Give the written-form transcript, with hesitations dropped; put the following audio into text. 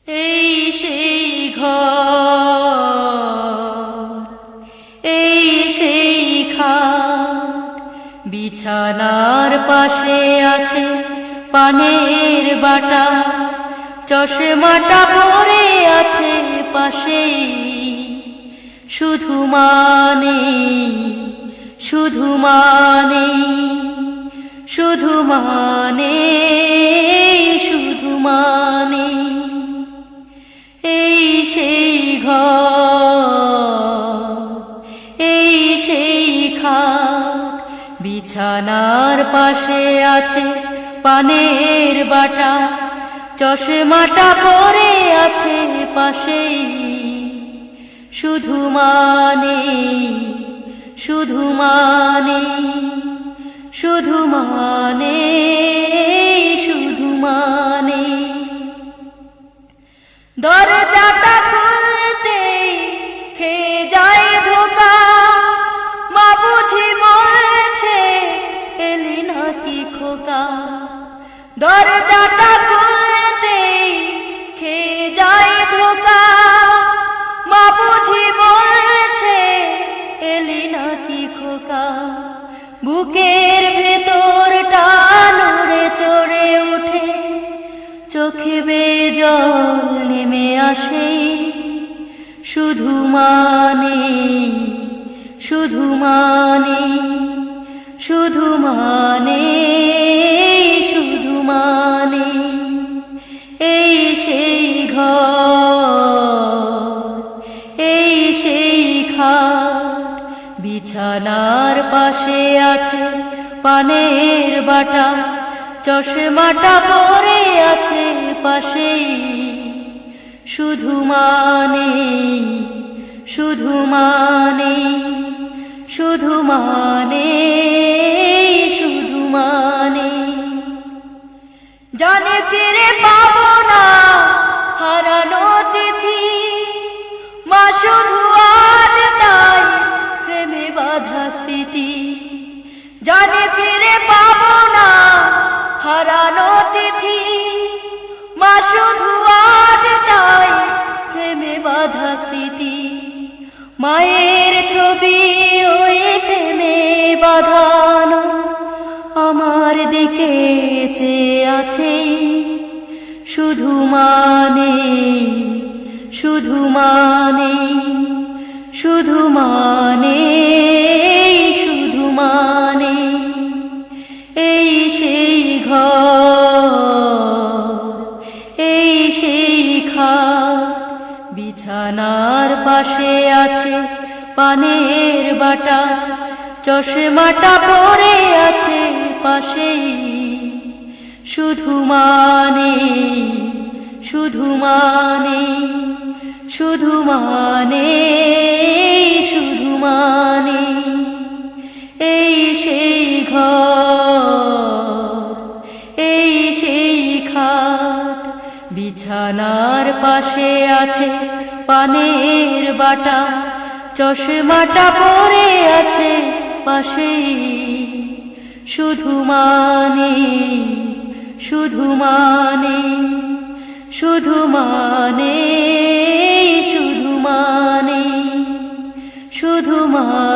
এই সেই ঘর, এই সেই খাট, বিছানার পাশে আছে পানের বাটা, চশমাটা পরে আছে পাশেই। শুধু মানে, শুধু মানে, শুধু মানে, শুধু মানে, এই সেই ঘর, এই সেই খাট, বিছানার পাশে আছে পানের বাটা, চশমাটা পরে আছে পাশেই। শুধু মানে, শুধু মানে, শুধু মানে, শুধু মানে, দরজাটা খুলতেই খেয়ে যায় ধোকা, মা বুঝি বলছে এলি নাকি খোকা। দরজাটা খুলতেই খেয়ে যায় ধোকা, মা বুঝি বলছে এলি নাকি খোকা। বুকের ভেতরটা নড়ে চড়ে উঠে, চোখে বেয়ে জল নেমে আসে। শুধু মানে, শুধু মানে, শুধু মানে, শুধু মানে, এই সেই ঘর, এই সেই খাট, বিছানার পাশে আছে পানের বাটা, চশমাটা পরে আছে পাশেই। শুধু মানে, শুধু মানে, শুধু মানে, শুধু মানে, জানে ফিরে পাবো না হারানো তিথি, মা শুধু আজ তাই প্রেমে বাঁধা স্মৃতি। জানে ফিরে পাবো না হারানো তিথি, মা শুধু আজ তাই প্রেমে বাঁধা স্মৃতি। মায়ের ছবি ওই প্রেমে বাঁধানো আমার দিকে চেয়ে আছে। শুধু মানে, শুধু মানে, শুধু মানে, শুধু মানে, এই সেই ঘর, এই সেই খাট, বিছানার পাশে আছে পানের বাটা, চশমাটা পরে আছে পাশেই। শুধু মানে, শুধু মানে, শুধু মানে, শুধু মানে, এই সেই ঘর, এই সেই খাট, বিছানার পাশে আছে পানের বাটা, চশমাটা পরে আছে পাশেই। শুধু মানে, শুধু মানে, শুধু মানে, শুধু মানে, শুধু মানে।